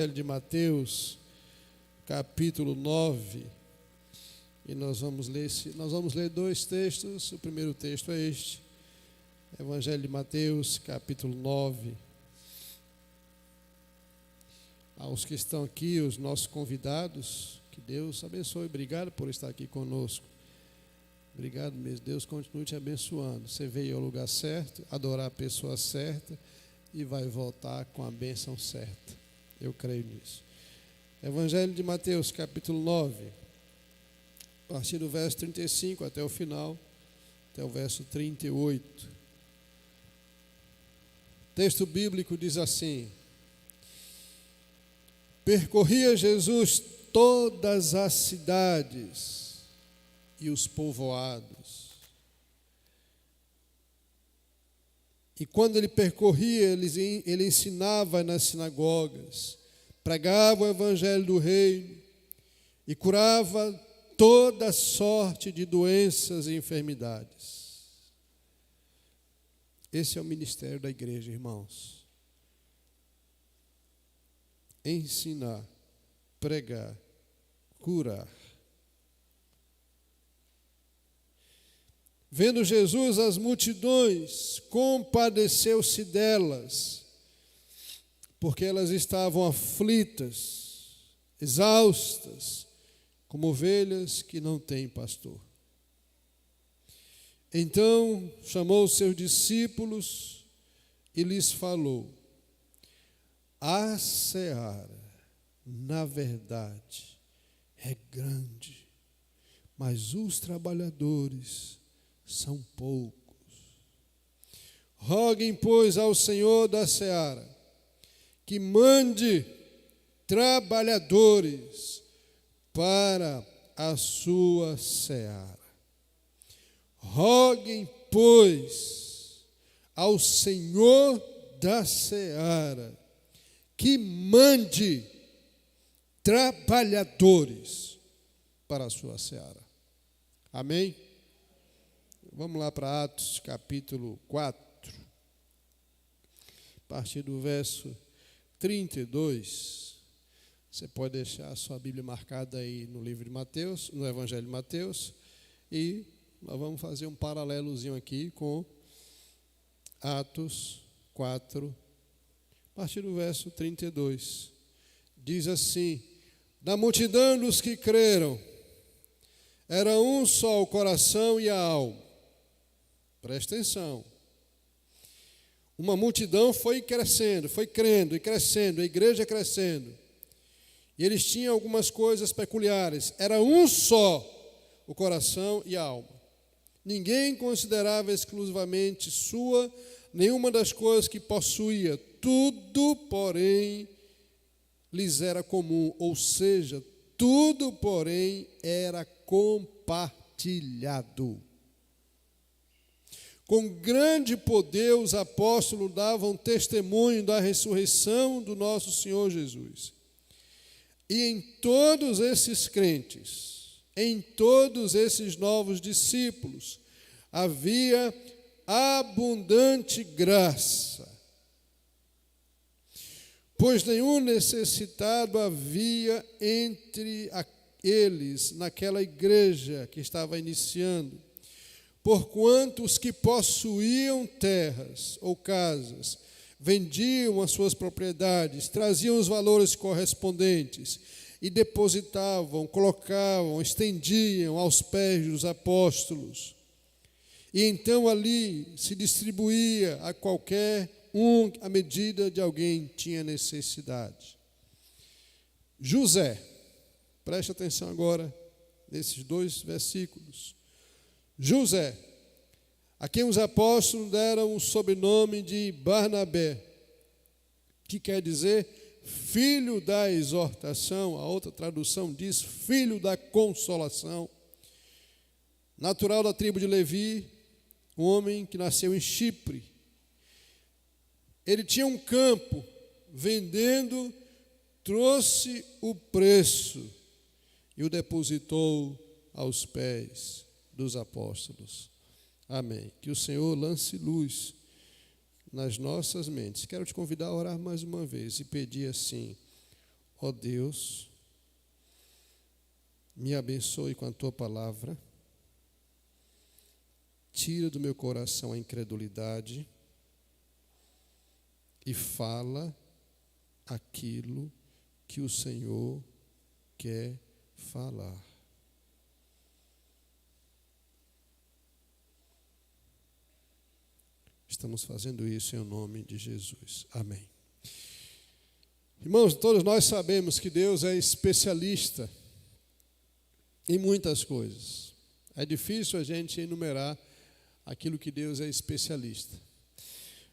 Evangelho de Mateus, capítulo 9, e nós vamos ler dois textos. O primeiro texto é este, Evangelho de Mateus, capítulo 9. Aos que estão aqui, os nossos convidados, que Deus abençoe. Obrigado por estar aqui conosco. Obrigado mesmo. Deus continue te abençoando. Você veio ao lugar certo, adorar a pessoa certa e vai voltar com a bênção certa. Eu creio nisso. Evangelho de Mateus, capítulo 9, a partir do verso 35 até o final, até o verso 38. O texto bíblico diz assim: percorria Jesus todas as cidades e os povoados. E quando ele percorria, ele ensinava nas sinagogas, pregava o evangelho do reino e curava toda sorte de doenças e enfermidades. Esse é o ministério da igreja, irmãos. Ensinar, pregar, curar. Vendo Jesus as multidões, compadeceu-se delas, porque elas estavam aflitas, exaustas, como ovelhas que não têm pastor. Então chamou os seus discípulos e lhes falou: a seara, na verdade, é grande, mas os trabalhadores são poucos. Roguem, pois, ao Senhor da seara que mande trabalhadores para a sua seara. Roguem, pois, ao Senhor da seara que mande trabalhadores para a sua seara. Amém? Vamos lá para Atos, capítulo 4, a partir do verso 32. Você pode deixar a sua Bíblia marcada aí no livro de Mateus, no Evangelho de Mateus, e nós vamos fazer um paralelozinho aqui com Atos 4, a partir do verso 32. Diz assim: da multidão dos que creram, era um só o coração e a alma. Presta atenção. Uma multidão foi crescendo, foi crendo e crescendo, a igreja crescendo. E eles tinham algumas coisas peculiares. Era um só o coração e a alma. Ninguém considerava exclusivamente sua nenhuma das coisas que possuía. Tudo, porém, lhes era comum. Ou seja, tudo, porém, era compartilhado. Com grande poder, os apóstolos davam testemunho da ressurreição do nosso Senhor Jesus. E em todos esses crentes, em todos esses novos discípulos, havia abundante graça. Pois nenhum necessitado havia entre eles, naquela igreja que estava iniciando, porquanto os que possuíam terras ou casas vendiam as suas propriedades, traziam os valores correspondentes e depositavam, colocavam, estendiam aos pés dos apóstolos. E então ali se distribuía a qualquer um à medida de alguém tinha necessidade. José, preste atenção agora nesses dois versículos. José, a quem os apóstolos deram o sobrenome de Barnabé, que quer dizer filho da exortação, a outra tradução diz filho da consolação, natural da tribo de Levi, um homem que nasceu em Chipre. Ele tinha um campo, vendendo, trouxe o preço e o depositou aos pés dos apóstolos. Amém. Que o Senhor lance luz nas nossas mentes. Quero te convidar a orar mais uma vez e pedir assim: Ó Deus, me abençoe com a tua palavra, tira do meu coração a incredulidade e fala aquilo que o Senhor quer falar. Estamos fazendo isso em nome de Jesus. Amém. Irmãos, todos nós sabemos que Deus é especialista em muitas coisas. É difícil a gente enumerar aquilo que Deus é especialista.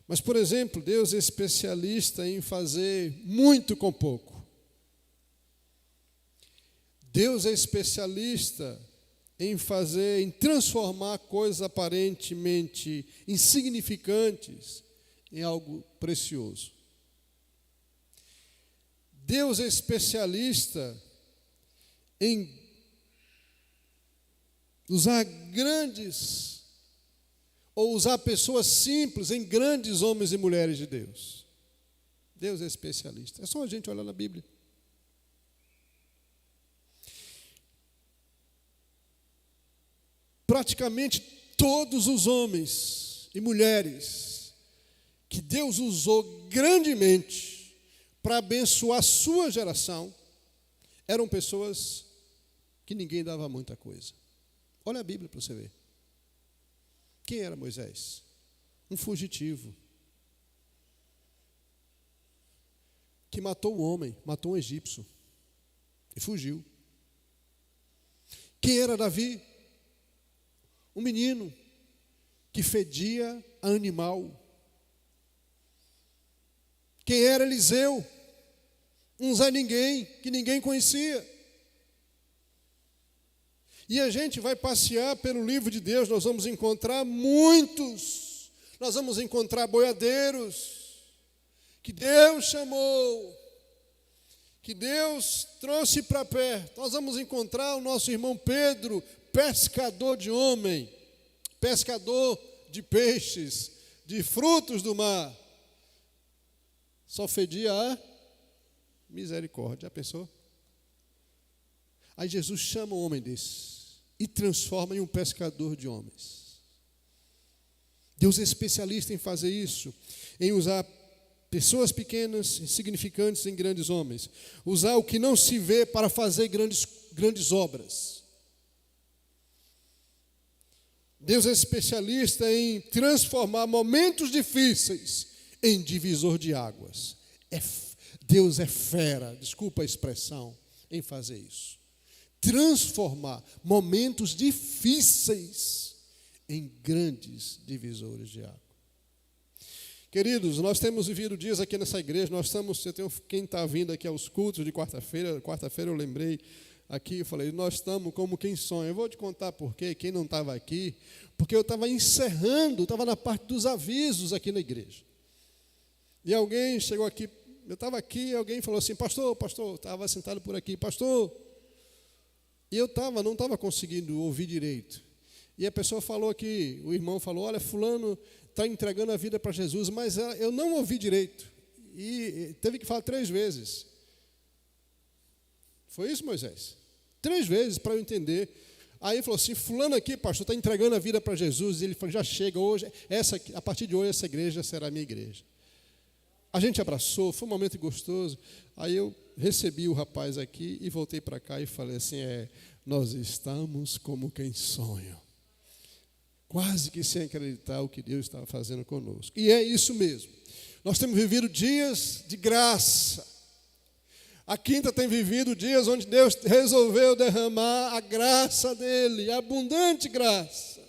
Mas, por exemplo, Deus é especialista em fazer muito com pouco. Deus é especialista em transformar coisas aparentemente insignificantes em algo precioso. Deus é especialista em usar usar pessoas simples em grandes homens e mulheres de Deus. Deus é especialista. É só a gente olhar na Bíblia. Praticamente todos os homens e mulheres que Deus usou grandemente para abençoar a sua geração eram pessoas que ninguém dava muita coisa. Olha a Bíblia para você ver. Quem era Moisés? Um fugitivo que matou um homem, matou um egípcio e fugiu. Quem era Davi? Um menino que fedia a animal. Quem era Eliseu? Um Zé Ninguém, que ninguém conhecia. E a gente vai passear pelo livro de Deus, nós vamos encontrar muitos. Nós vamos encontrar boiadeiros que Deus chamou, que Deus trouxe para perto. Nós vamos encontrar o nosso irmão Pedro, pescador de homem, pescador de peixes, de frutos do mar. Só fedia a misericórdia. Já pensou? Aí Jesus chama um homem desse e transforma em um pescador de homens. Deus é especialista em fazer isso, em usar pessoas pequenas, insignificantes em grandes homens. Usar o que não se vê para fazer grandes obras. Deus é especialista em transformar momentos difíceis em divisor de águas. Deus é fera, desculpa a expressão, em fazer isso. Transformar momentos difíceis em grandes divisores de água. Queridos, nós temos vivido dias aqui nessa igreja, quem está vindo aqui aos cultos de quarta-feira eu lembrei aqui, eu falei, nós estamos como quem sonha. Eu vou te contar por quê, quem não estava aqui, porque eu estava estava na parte dos avisos aqui na igreja. E alguém chegou aqui, eu estava aqui, alguém falou assim, pastor, estava sentado por aqui, pastor. E eu não estava conseguindo ouvir direito. E a pessoa falou aqui, o irmão falou, olha, fulano está entregando a vida para Jesus, mas eu não ouvi direito. E teve que falar 3 vezes. Foi isso, Moisés? 3 vezes para eu entender. Aí ele falou assim, fulano aqui, pastor, está entregando a vida para Jesus. E ele falou, já chega hoje, a partir de hoje essa igreja será a minha igreja. A gente abraçou, foi um momento gostoso. Aí eu recebi o rapaz aqui e voltei para cá e falei assim, nós estamos como quem sonha. Quase que sem acreditar o que Deus estava fazendo conosco. E é isso mesmo. Nós temos vivido dias de graça. A Quinta tem vivido dias onde Deus resolveu derramar a graça dele, a abundante graça,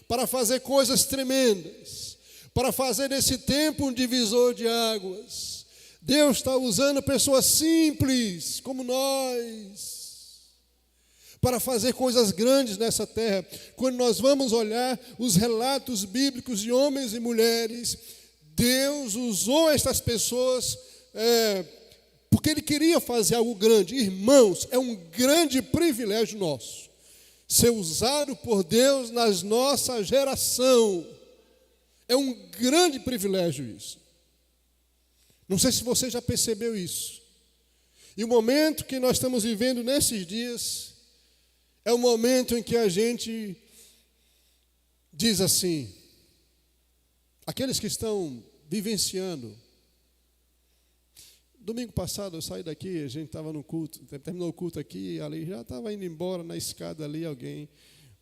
para fazer coisas tremendas, para fazer desse tempo um divisor de águas. Deus está usando pessoas simples como nós para fazer coisas grandes nessa terra. Quando nós vamos olhar os relatos bíblicos de homens e mulheres, Deus usou estas pessoas porque Ele queria fazer algo grande. Irmãos, é um grande privilégio nosso ser usado por Deus na nossa geração. É um grande privilégio isso. Não sei se você já percebeu isso. E o momento que nós estamos vivendo nesses dias é o momento em que a gente diz assim, aqueles que estão vivenciando. Domingo passado eu saí daqui, a gente estava no culto, terminou o culto aqui, ali já estava indo embora na escada ali,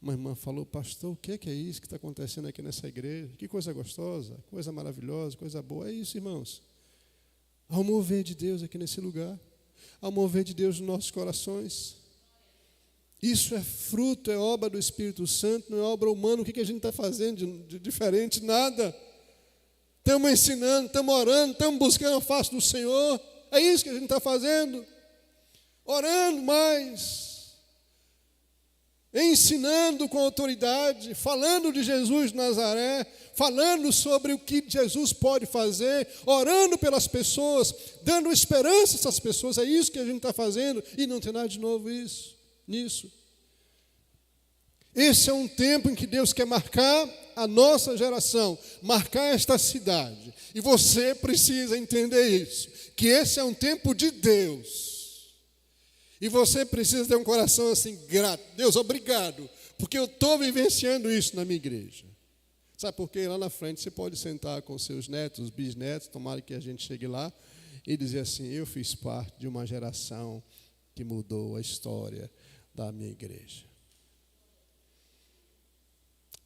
uma irmã falou, pastor, o que é isso que está acontecendo aqui nessa igreja? Que coisa gostosa, coisa maravilhosa, coisa boa. É isso, irmãos. Há um mover de Deus aqui nesse lugar. Há um mover de Deus nos nossos corações. Isso é fruto, é obra do Espírito Santo, não é obra humana. O que a gente está fazendo de diferente? Nada. Estamos ensinando, estamos orando, estamos buscando a face do Senhor. É isso que a gente está fazendo. Orando mais. Ensinando com autoridade, falando de Jesus de Nazaré, falando sobre o que Jesus pode fazer, orando pelas pessoas, dando esperança a essas pessoas. É isso que a gente está fazendo e não tem nada de novo nisso. Esse é um tempo em que Deus quer marcar a nossa geração, marcar esta cidade. E você precisa entender isso, que esse é um tempo de Deus. E você precisa ter um coração assim, grato. Deus, obrigado, porque eu estou vivenciando isso na minha igreja. Sabe por quê? Lá na frente você pode sentar com seus netos, bisnetos, tomara que a gente chegue lá, e dizer assim, eu fiz parte de uma geração que mudou a história da minha igreja.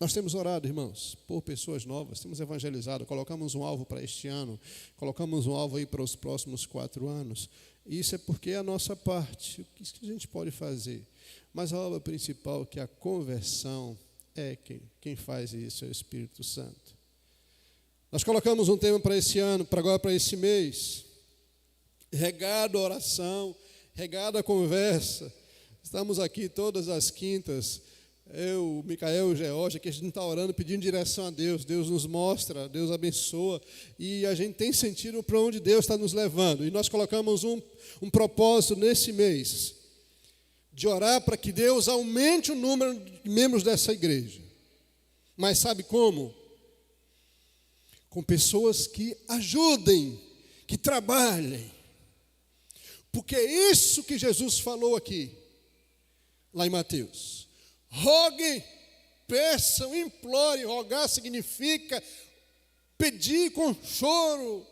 Nós temos orado, irmãos, por pessoas novas, temos evangelizado, colocamos um alvo para este ano, colocamos um alvo aí para os próximos 4 anos. Isso é porque é a nossa parte, o que a gente pode fazer. Mas a obra principal, que é a conversão, é quem faz isso, é o Espírito Santo. Nós colocamos um tema para esse ano, para agora para esse mês, regado a oração, regado a conversa. Estamos aqui todas as quintas, eu, Micael, o George, que a gente está orando, pedindo direção a Deus. Deus nos mostra, Deus abençoa. E a gente tem sentido para onde Deus está nos levando. E nós colocamos um propósito nesse mês, de orar para que Deus aumente o número de membros dessa igreja. Mas sabe como? Com pessoas que ajudem, que trabalhem. Porque é isso que Jesus falou aqui, lá em Mateus. Roguem, peçam, implorem. Rogar significa pedir com choro.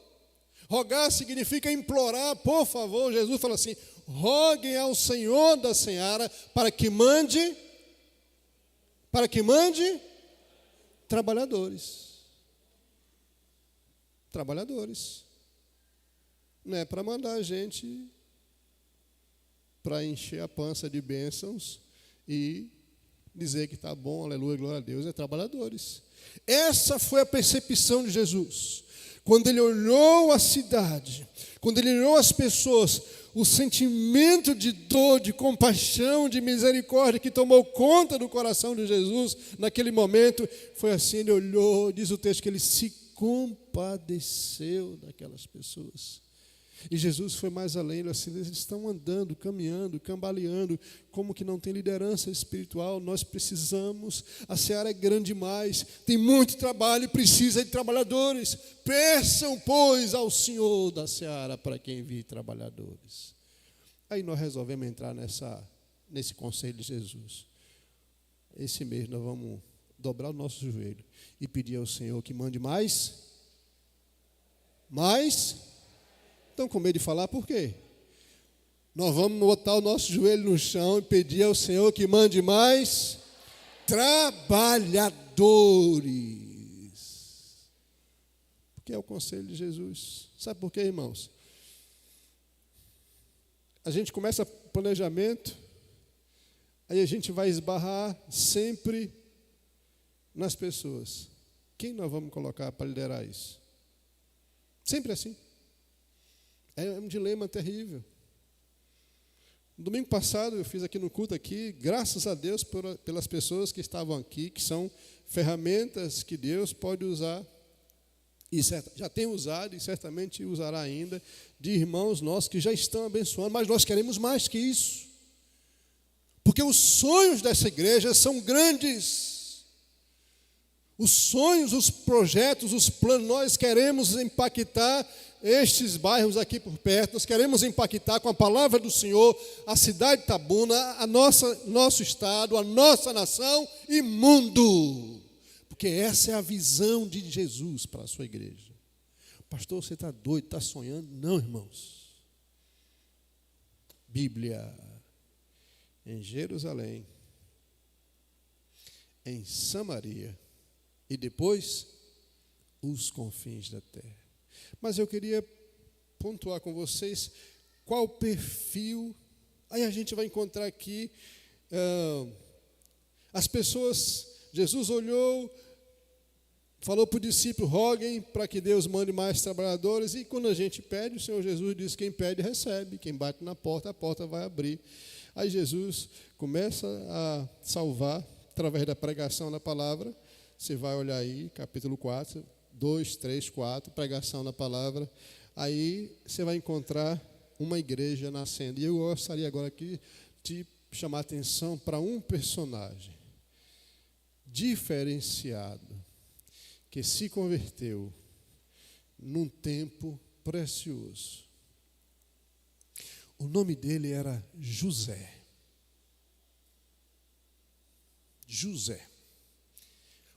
Rogar significa implorar, por favor. Jesus fala assim, roguem ao Senhor da seara para que mande trabalhadores. Trabalhadores. Não é para mandar a gente para encher a pança de bênçãos e dizer que está bom, aleluia, glória a Deus, é trabalhadores. Essa foi a percepção de Jesus. Quando ele olhou a cidade, quando ele olhou as pessoas, o sentimento de dor, de compaixão, de misericórdia que tomou conta do coração de Jesus naquele momento, foi assim, ele olhou, diz o texto que ele se compadeceu daquelas pessoas. E Jesus foi mais além, assim, eles estão andando, caminhando, cambaleando, como que não tem liderança espiritual. Nós precisamos, a seara é grande demais, tem muito trabalho e precisa de trabalhadores. Peçam, pois, ao Senhor da seara para que envie trabalhadores. Aí nós resolvemos entrar nesse conselho de Jesus. Esse mês nós vamos dobrar o nosso joelho e pedir ao Senhor que mande mais. Estão com medo de falar por quê? Nós vamos botar o nosso joelho no chão e pedir ao Senhor que mande mais trabalhadores. Porque é o conselho de Jesus. Sabe por quê, irmãos? A gente começa planejamento, aí a gente vai esbarrar sempre nas pessoas. Quem nós vamos colocar para liderar isso? Sempre assim. É um dilema terrível. No domingo passado, eu fiz aqui no culto aqui, graças a Deus pelas pessoas que estavam aqui, que são ferramentas que Deus pode usar, e já tem usado e certamente usará ainda, de irmãos nossos que já estão abençoando, mas nós queremos mais que isso. Porque os sonhos dessa igreja são grandes. Os sonhos, os projetos, os planos, nós queremos impactar estes bairros aqui por perto, nós queremos impactar com a palavra do Senhor a cidade de Itabuna, nosso estado, a nossa nação e mundo. Porque essa é a visão de Jesus para a sua igreja. Pastor, você está doido, está sonhando? Não, irmãos. Bíblia, em Jerusalém, em Samaria e depois os confins da terra. Mas eu queria pontuar com vocês qual perfil. Aí a gente vai encontrar aqui as pessoas. Jesus olhou, falou para o discípulo: roguem para que Deus mande mais trabalhadores. E quando a gente pede, o Senhor Jesus diz: quem pede, recebe. Quem bate na porta, a porta vai abrir. Aí Jesus começa a salvar através da pregação da palavra. Você vai olhar aí, capítulo 4, 2, 3, 4, pregação da palavra. Aí você vai encontrar uma igreja nascendo. E eu gostaria agora aqui de chamar a atenção para um personagem diferenciado, que se converteu num tempo precioso. O nome dele era José. José.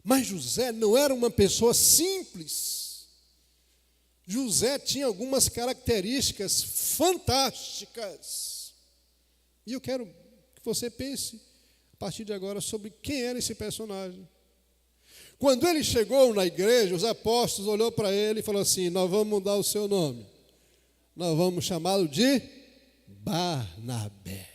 Mas José não era uma pessoa simples. José tinha algumas características fantásticas. E eu quero que você pense, a partir de agora, sobre quem era esse personagem. Quando ele chegou na igreja, os apóstolos olhou para ele e falou assim: nós vamos mudar o seu nome. Nós vamos chamá-lo de Barnabé.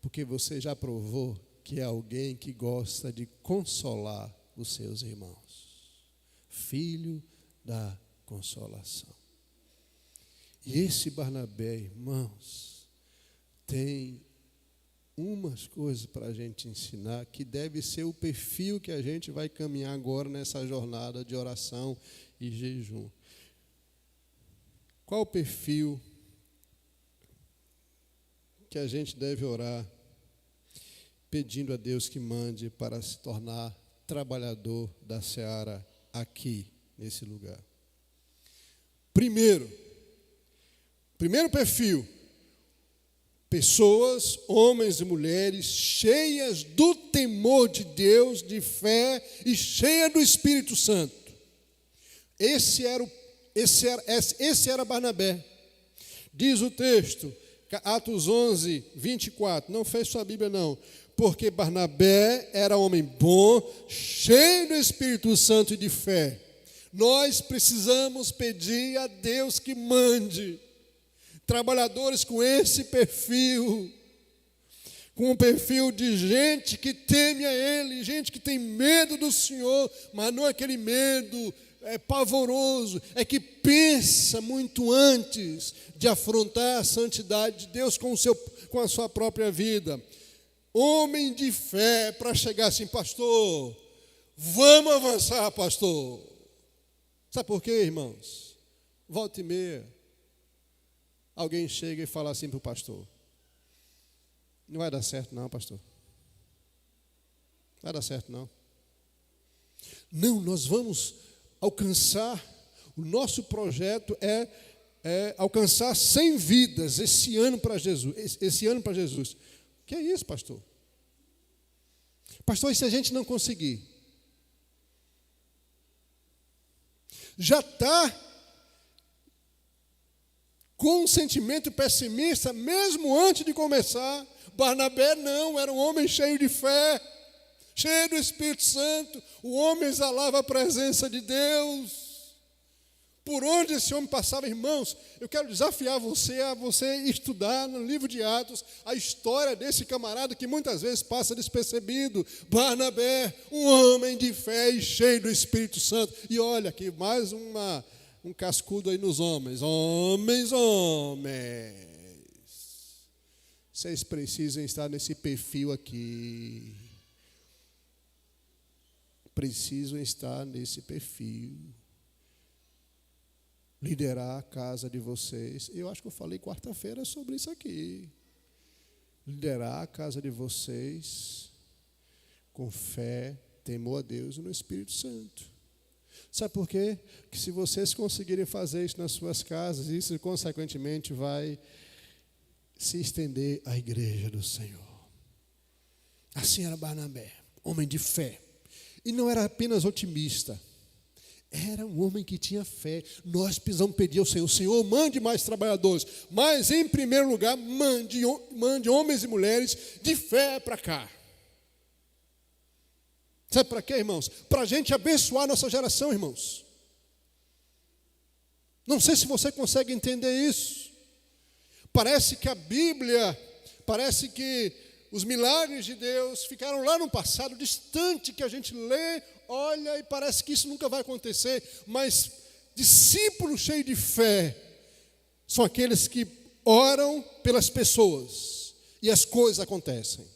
Porque você já provou que é alguém que gosta de consolar os seus irmãos. Filho da consolação. E esse Barnabé, irmãos, tem umas coisas para a gente ensinar que deve ser o perfil que a gente vai caminhar agora nessa jornada de oração e jejum. Qual o perfil que a gente deve orar pedindo a Deus que mande para se tornar trabalhador da seara aqui, nesse lugar? Primeiro perfil: pessoas, homens e mulheres cheias do temor de Deus, de fé e cheia do Espírito Santo. Esse era Barnabé. Diz o texto, Atos 11, 24, não feche sua Bíblia não, porque Barnabé era homem bom, cheio do Espírito Santo e de fé. Nós precisamos pedir a Deus que mande trabalhadores com esse perfil, com um perfil de gente que teme a Ele, gente que tem medo do Senhor, mas não é aquele medo pavoroso, é que pensa muito antes de afrontar a santidade de Deus com a sua própria vida. Homem de fé para chegar assim: pastor, vamos avançar, pastor. Sabe por quê, irmãos? Volta e meia, alguém chega e fala assim para o pastor: não vai dar certo não, pastor. Não vai dar certo não. Não, nós vamos alcançar, o nosso projeto é alcançar 100 vidas esse ano para Jesus. Que é isso, pastor? Pastor, e se a gente não conseguir? Já está com um sentimento pessimista, mesmo antes de começar. Barnabé não, era um homem cheio de fé, cheio do Espírito Santo. O homem exalava a presença de Deus. Por onde esse homem passava, irmãos, eu quero desafiar você a você estudar no livro de Atos a história desse camarada que muitas vezes passa despercebido. Barnabé, um homem de fé e cheio do Espírito Santo. E olha aqui, mais um cascudo aí nos homens. Homens. Vocês precisam estar nesse perfil aqui. Precisam estar nesse perfil. Liderar a casa de vocês. Eu acho que eu falei quarta-feira sobre isso aqui. Liderar a casa de vocês com fé, temor a Deus e no Espírito Santo. Sabe por quê? Que se vocês conseguirem fazer isso nas suas casas, isso consequentemente vai se estender à igreja do Senhor. Assim era Barnabé, homem de fé. E não era apenas otimista, era um homem que tinha fé. Nós precisamos pedir ao Senhor: Senhor, mande mais trabalhadores, mas em primeiro lugar, mande homens e mulheres de fé para cá. Sabe para quê, irmãos? Para a gente abençoar a nossa geração, irmãos. Não sei se você consegue entender isso. Parece que a Bíblia, parece que os milagres de Deus ficaram lá no passado distante, que a gente lê, olha e parece que isso nunca vai acontecer. Mas discípulos cheios de fé são aqueles que oram pelas pessoas e as coisas acontecem.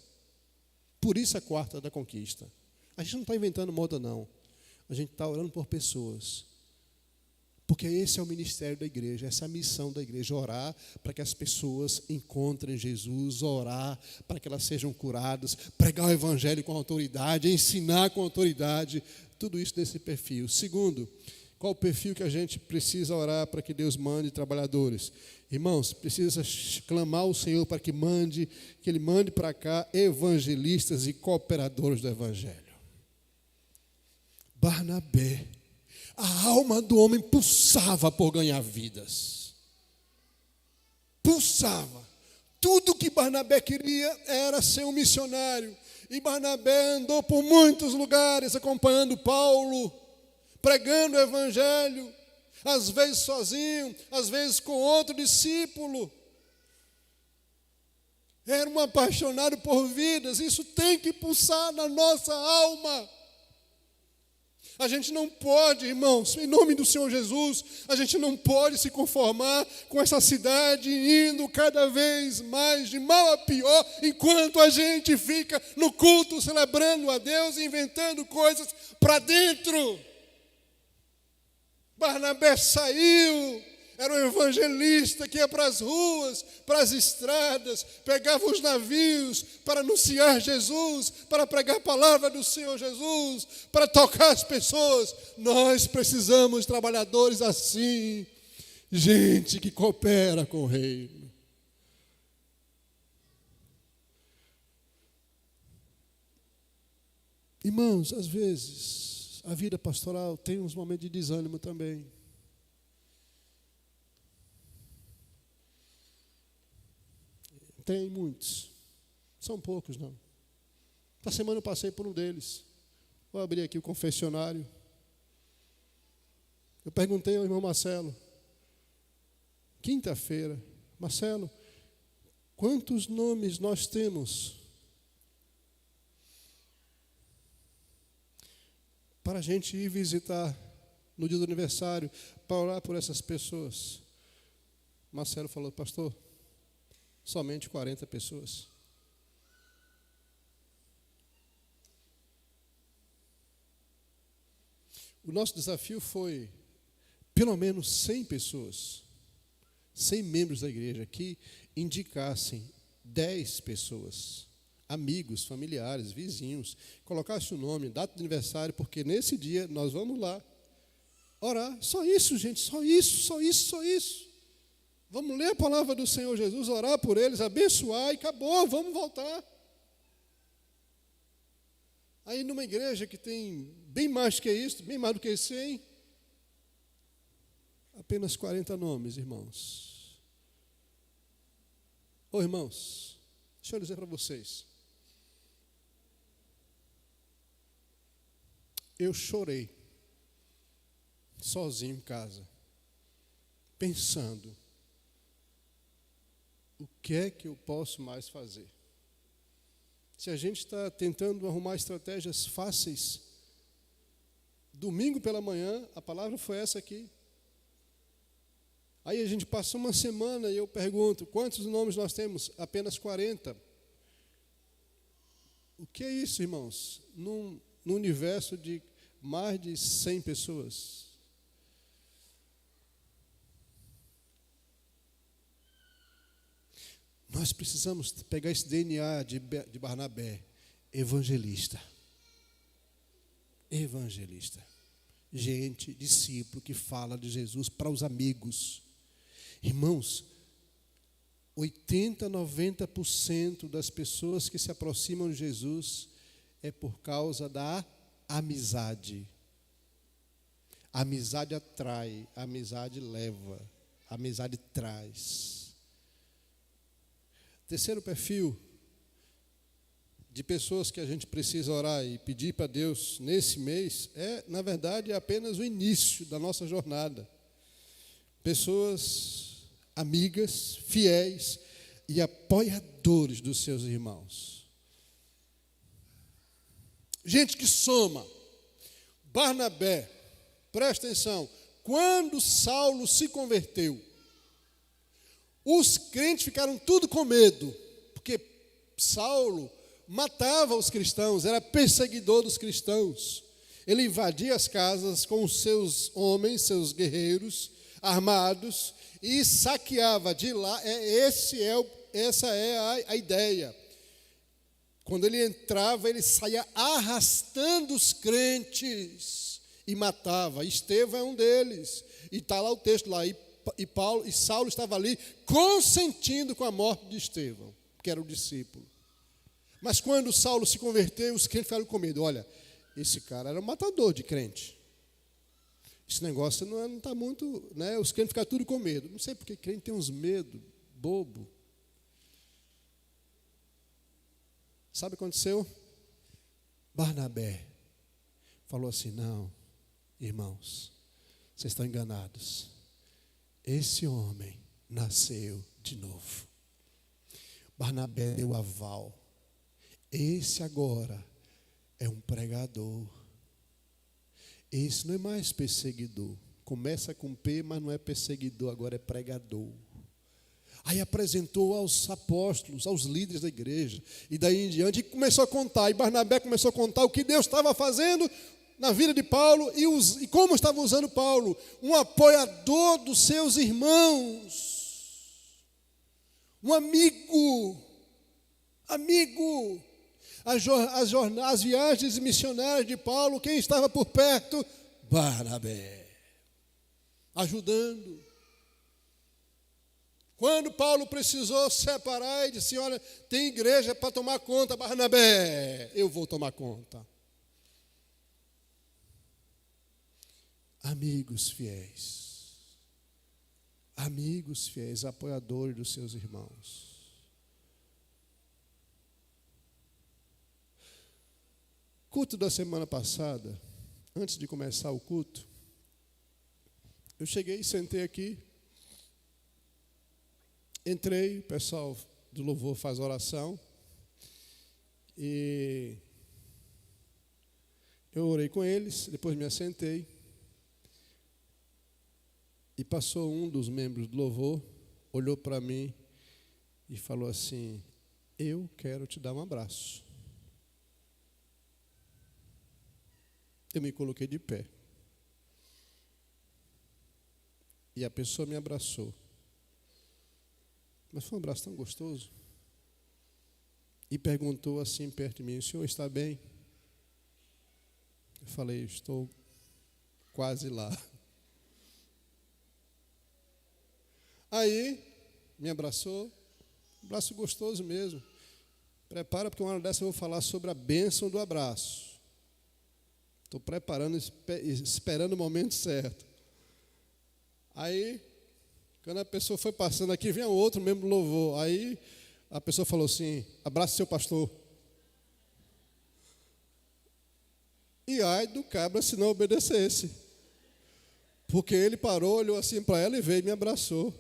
Por isso a quarta da conquista. A gente não está inventando moda, não. A gente está orando por pessoas. Porque esse é o ministério da igreja, essa é a missão da igreja: orar para que as pessoas encontrem Jesus, orar para que elas sejam curadas, pregar o evangelho com autoridade, ensinar com autoridade, tudo isso nesse perfil. Segundo, qual o perfil que a gente precisa orar para que Deus mande trabalhadores? Irmãos, precisa clamar ao Senhor para que Ele mande para cá evangelistas e cooperadores do evangelho. Barnabé, a alma do homem pulsava por ganhar vidas. Pulsava. Tudo que Barnabé queria era ser um missionário. E Barnabé andou por muitos lugares acompanhando Paulo, pregando o evangelho, às vezes sozinho, às vezes com outro discípulo. Era um apaixonado por vidas. Isso tem que pulsar na nossa alma. A gente não pode, irmãos, em nome do Senhor Jesus, a gente não pode se conformar com essa cidade indo cada vez mais de mal a pior, enquanto a gente fica no culto celebrando a Deus e inventando coisas para dentro. Barnabé saiu, era um evangelista que ia para as ruas, para as estradas, pegava os navios para anunciar Jesus, para pregar a palavra do Senhor Jesus, para tocar as pessoas. Nós precisamos de trabalhadores assim, gente que coopera com o reino. Irmãos, às vezes a vida pastoral tem uns momentos de desânimo também. Tem muitos. São poucos, não. Essa semana eu passei por um deles. Vou abrir aqui o confessionário. Eu perguntei ao irmão Marcelo, quinta-feira: Marcelo, quantos nomes nós temos para a gente ir visitar no dia do aniversário, para orar por essas pessoas? Marcelo falou: pastor, somente 40 pessoas. O nosso desafio foi pelo menos 100 pessoas, 100 membros da igreja que indicassem 10 pessoas, amigos, familiares, vizinhos, colocasse o nome, data de aniversário, porque nesse dia nós vamos lá orar. Só isso, gente, só isso, só isso, só isso. Vamos ler a palavra do Senhor Jesus, orar por eles, abençoar e acabou, vamos voltar. Aí numa igreja que tem bem mais que isso, bem mais do que 100, apenas 40 nomes, irmãos. Ô irmãos, deixa eu dizer para vocês. Eu chorei, sozinho em casa, pensando: o que é que eu posso mais fazer? Se a gente está tentando arrumar estratégias fáceis, domingo pela manhã, a palavra foi essa aqui. Aí a gente passa uma semana e eu pergunto: quantos nomes nós temos? Apenas 40. O que é isso, irmãos? Num universo de mais de 100 pessoas. Nós precisamos pegar esse DNA de Barnabé, evangelista. Evangelista. gente, discípulo, que fala de Jesus para os amigos. Irmãos, 80%, 90% das pessoas que se aproximam de Jesus é por causa da amizade. A amizade atrai, a amizade leva, a amizade traz. Terceiro perfil de pessoas que a gente precisa orar e pedir para Deus nesse mês na verdade, apenas o início da nossa jornada. Pessoas amigas, fiéis e apoiadores dos seus irmãos. Gente que soma. Barnabé, presta atenção, quando Saulo se converteu, os crentes ficaram tudo com medo, porque Saulo matava os cristãos, era perseguidor dos cristãos. Ele invadia as casas com os seus homens, seus guerreiros armados, e saqueava de lá. Essa é a ideia. Quando ele entrava, ele saía arrastando os crentes e matava. Estevão é um deles. E está lá o texto lá. E Saulo estava ali consentindo com a morte de Estevão, que era o discípulo. Mas quando Saulo se converteu, os crentes ficaram com medo. Olha, esse cara era um matador de crente. Esse negócio não está muito, né? Os crentes ficam tudo com medo. Não sei porque crente tem uns medos, bobo. Sabe o que aconteceu? Barnabé falou assim: não, irmãos, vocês estão enganados. Esse homem nasceu de novo. Barnabé deu aval. Esse agora é um pregador. Esse não é mais perseguidor. Começa com P, mas não é perseguidor, agora é pregador. Aí apresentou aos apóstolos, aos líderes da igreja, e daí em diante, e começou a contar, e Barnabé começou a contar o que Deus estava fazendo na vida de Paulo, e como estava usando Paulo, um apoiador dos seus irmãos, um amigo, as viagens missionárias de Paulo, quem estava por perto? Barnabé, ajudando. Quando Paulo precisou separar, ele disse: olha, tem igreja para tomar conta, Barnabé, eu vou tomar conta. Amigos fiéis, apoiadores dos seus irmãos. Culto da semana passada, antes de começar o culto, eu cheguei e sentei aqui. Entrei, o pessoal do louvor faz oração, e eu orei com eles, depois me assentei, e passou um dos membros do louvor, olhou para mim e falou assim: eu quero te dar um abraço. Eu me coloquei de pé, e a pessoa me abraçou. Mas foi um abraço tão gostoso. E perguntou assim perto de mim: o senhor está bem? Eu falei: estou quase lá. Aí, me abraçou, um abraço gostoso mesmo. Prepara, porque uma hora dessa eu vou falar sobre a bênção do abraço. Estou preparando, esperando o momento certo. Aí, quando a pessoa foi passando aqui, vinha outro membro do louvor. Aí a pessoa falou assim: abraça seu pastor. E ai do cabra se não obedecesse. Porque ele parou, olhou assim para ela e veio e me abraçou.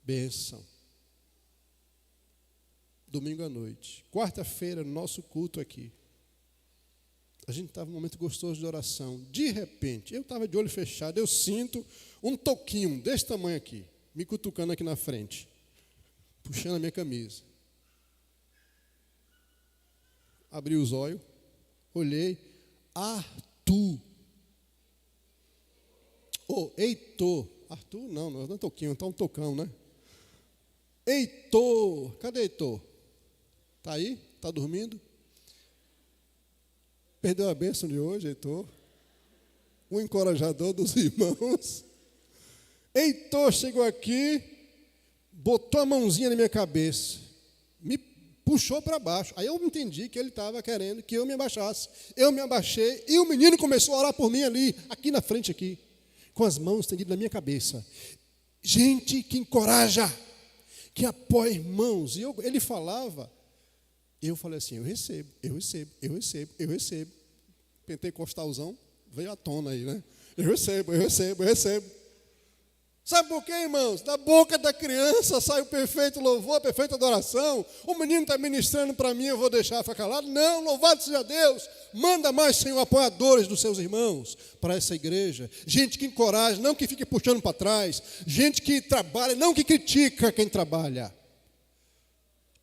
Bênção. Domingo à noite. Quarta-feira, no nosso culto aqui. A gente estava num momento gostoso de oração. De repente, eu estava de olho fechado, eu sinto um toquinho desse tamanho aqui, me cutucando aqui na frente, puxando a minha camisa. Abri os olhos, olhei, Arthur. Heitor. Arthur não é toquinho, está um tocão, né? Heitor, cadê Heitor? Está aí? Está dormindo? Perdeu a bênção de hoje, Heitor? o encorajador dos irmãos. Heitor chegou aqui, botou a mãozinha na minha cabeça, me puxou para baixo. Aí eu entendi que ele estava querendo que eu me abaixasse. Eu me abaixei e o menino começou a orar por mim ali, aqui na frente, aqui, com as mãos estendidas na minha cabeça. Gente que encoraja, que apoia irmãos. E ele falava, eu falei assim, eu recebo. Pentecostalzão veio à tona aí, né? Eu recebo. Sabe por quê, irmãos? Da boca da criança sai o perfeito louvor, a perfeita adoração. O menino está ministrando para mim, eu vou deixar ficar calado? Não, louvado seja Deus. Manda mais, Senhor, apoiadores dos seus irmãos para essa igreja. Gente que encoraja, não que fique puxando para trás. Gente que trabalha, não que critica quem trabalha.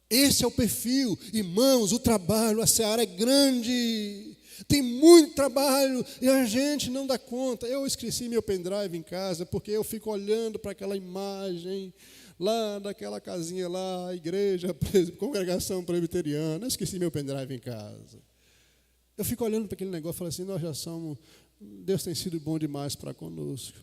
Esse é o perfil. Irmãos, o trabalho, a seara é grande. Tem muito trabalho e a gente não dá conta. Eu esqueci meu pendrive em casa porque eu fico olhando para aquela imagem lá daquela casinha lá, igreja, congregação presbiteriana. Eu esqueci meu pendrive em casa. Eu fico olhando para aquele negócio e falo assim, nós já somos, Deus tem sido bom demais para conosco.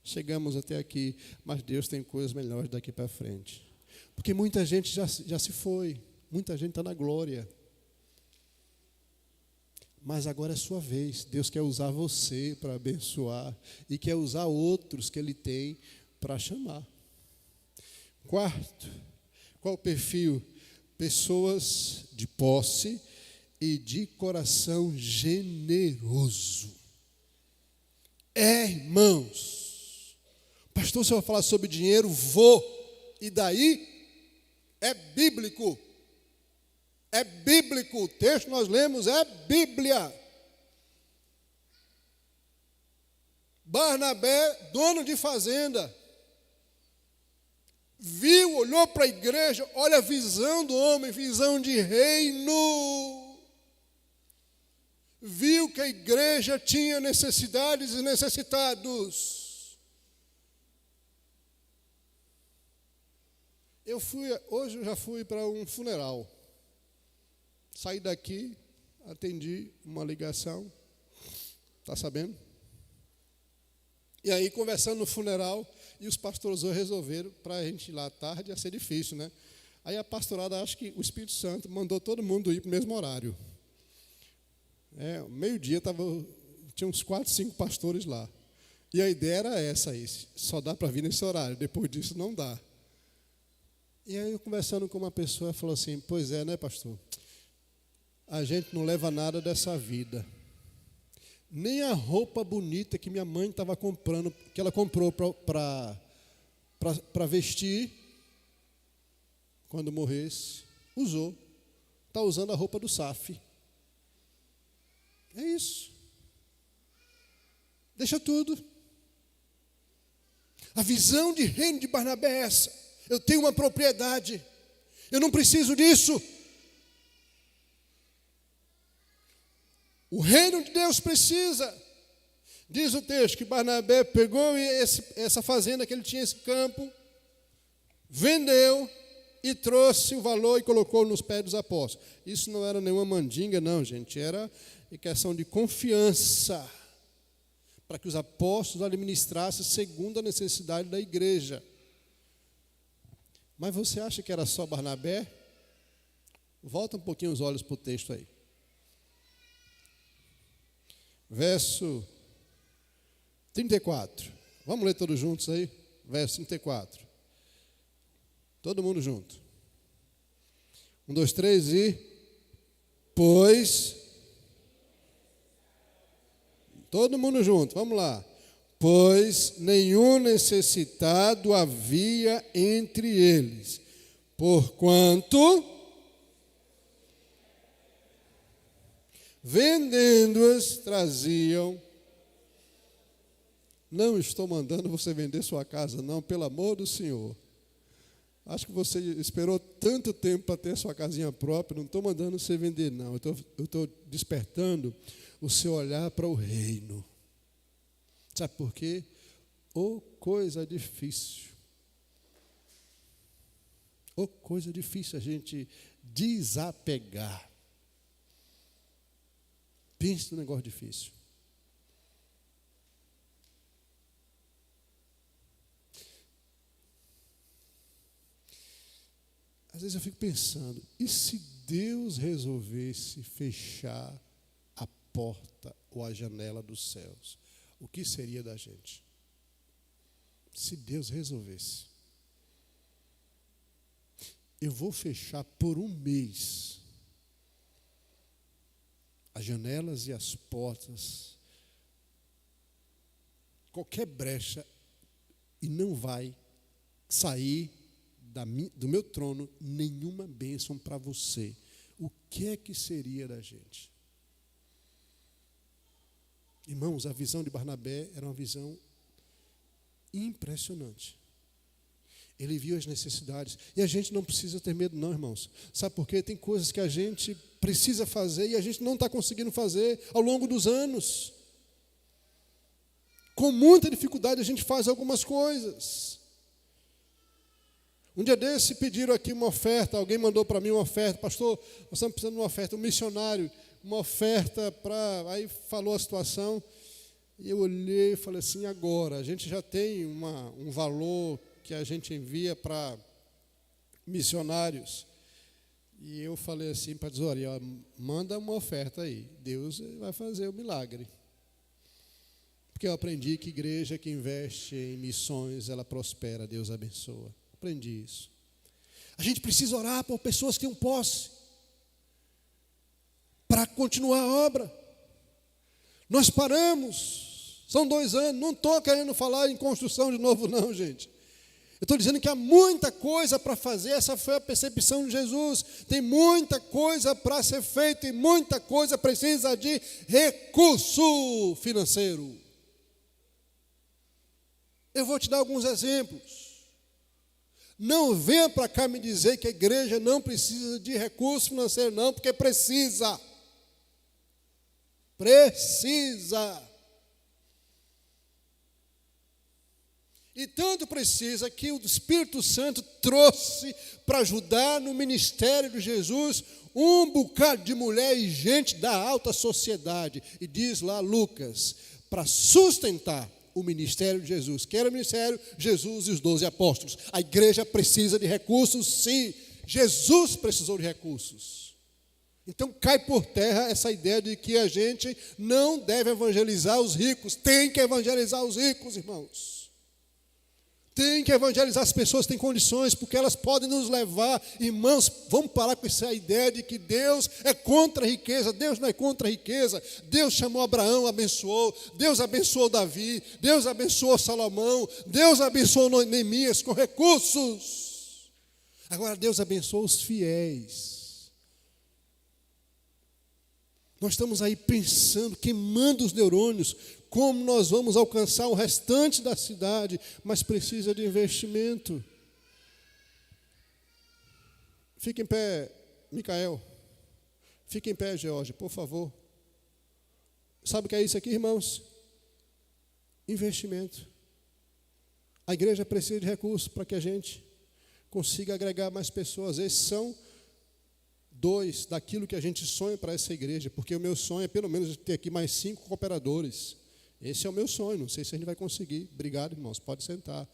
Chegamos até aqui, mas Deus tem coisas melhores daqui para frente. Porque muita gente já se foi, muita gente está na glória. Mas agora é sua vez. Deus quer usar você para abençoar e quer usar outros que Ele tem para chamar. Quarto, qual o perfil? Pessoas de posse e de coração generoso. Irmãos, pastor, se eu falar sobre dinheiro, vou. E daí? É bíblico. É bíblico, o texto que nós lemos é Bíblia. Barnabé, dono de fazenda, viu, olhou para a igreja, olha a visão do homem, visão de reino. Viu que a igreja tinha necessidades e necessitados. Hoje eu já fui para um funeral. Saí daqui, atendi uma ligação, está sabendo? E aí, conversando no funeral, e os pastores resolveram, para a gente ir lá à tarde, ia ser difícil, né? Aí a pastorada, acho que o Espírito Santo mandou todo mundo ir para o mesmo horário. Meio-dia, tinha uns 4, 5 pastores lá. E a ideia era essa aí, só dá para vir nesse horário, depois disso não dá. E aí, eu conversando com uma pessoa, falou assim, pois é, né, pastor? A gente não leva nada dessa vida. Nem a roupa bonita que minha mãe estava comprando, que ela comprou para vestir, quando morresse, usou. Está usando a roupa do SAF. É isso. Deixa tudo. A visão de reino de Barnabé é essa. Eu tenho uma propriedade. Eu não preciso disso. O reino de Deus precisa. Diz o texto que Barnabé pegou essa fazenda que ele tinha, esse campo, vendeu e trouxe o valor e colocou nos pés dos apóstolos. Isso não era nenhuma mandinga, não, gente. Era questão de confiança para que os apóstolos administrassem segundo a necessidade da igreja. Mas você acha que era só Barnabé? Volta um pouquinho os olhos para o texto aí. Verso 34. Vamos ler todos juntos aí? Verso 34. Todo mundo junto. 1, 2, 3 e... Pois... Todo mundo junto, vamos lá. Pois nenhum necessitado havia entre eles, porquanto... vendendo-as, traziam. Não estou mandando você vender sua casa, não, pelo amor do Senhor. Acho que você esperou tanto tempo para ter sua casinha própria, não estou mandando você vender, não. Eu estou despertando o seu olhar para o reino. Sabe por quê? Coisa difícil. Coisa difícil a gente desapegar. Pense no negócio difícil. Às vezes eu fico pensando, e se Deus resolvesse fechar a porta ou a janela dos céus, o que seria da gente? Se Deus resolvesse. Eu vou fechar por um mês as janelas e as portas, qualquer brecha, e não vai sair do meu trono nenhuma bênção para você. O que é que seria da gente? Irmãos, a visão de Barnabé era uma visão impressionante. Ele viu as necessidades. E a gente não precisa ter medo não, irmãos. Sabe por quê? Tem coisas que a gente precisa fazer e a gente não está conseguindo fazer ao longo dos anos. Com muita dificuldade a gente faz algumas coisas. Um dia desse pediram aqui uma oferta, alguém mandou para mim uma oferta, pastor, nós estamos precisando de uma oferta, um missionário, uma oferta para... Aí falou a situação, e eu olhei e falei assim, agora, a gente já tem um valor que a gente envia para missionários. E eu falei assim para a tesouraria, manda uma oferta aí, Deus vai fazer o milagre. Porque eu aprendi que igreja que investe em missões, ela prospera, Deus abençoa. Aprendi isso. A gente precisa orar por pessoas que têm posse para continuar a obra. Nós paramos, são 2 anos, não estou querendo falar em construção de novo não, gente. Eu estou dizendo que há muita coisa para fazer, essa foi a percepção de Jesus. Tem muita coisa para ser feita e muita coisa precisa de recurso financeiro. Eu vou te dar alguns exemplos. Não venha para cá me dizer que a igreja não precisa de recurso financeiro, não, porque precisa. Precisa. E tanto precisa que o Espírito Santo trouxe para ajudar no ministério de Jesus um bocado de mulher e gente da alta sociedade. E diz lá Lucas, para sustentar o ministério de Jesus, que era o ministério de Jesus e os 12 apóstolos. A igreja precisa de recursos, sim. Jesus precisou de recursos. Então cai por terra essa ideia de que a gente não deve evangelizar os ricos. Tem que evangelizar os ricos, irmãos. Tem que evangelizar as pessoas que têm condições, porque elas podem nos levar, irmãos, vamos parar com essa ideia de que Deus é contra a riqueza. Deus não é contra a riqueza. Deus chamou Abraão, abençoou. Deus abençoou Davi. Deus abençoou Salomão. Deus abençoou Neemias com recursos. Agora Deus abençoou os fiéis. Nós estamos aí pensando, queimando os neurônios, como nós vamos alcançar o restante da cidade, mas precisa de investimento. Fique em pé, Micael. Fique em pé, Georgia, por favor. Sabe o que é isso aqui, irmãos? Investimento. A igreja precisa de recursos para que a gente consiga agregar mais pessoas. Esses são 2 daquilo que a gente sonha para essa igreja, porque o meu sonho é pelo menos ter aqui mais 5 cooperadores. Esse é o meu sonho, não sei se a gente vai conseguir. Obrigado, irmãos, pode sentar.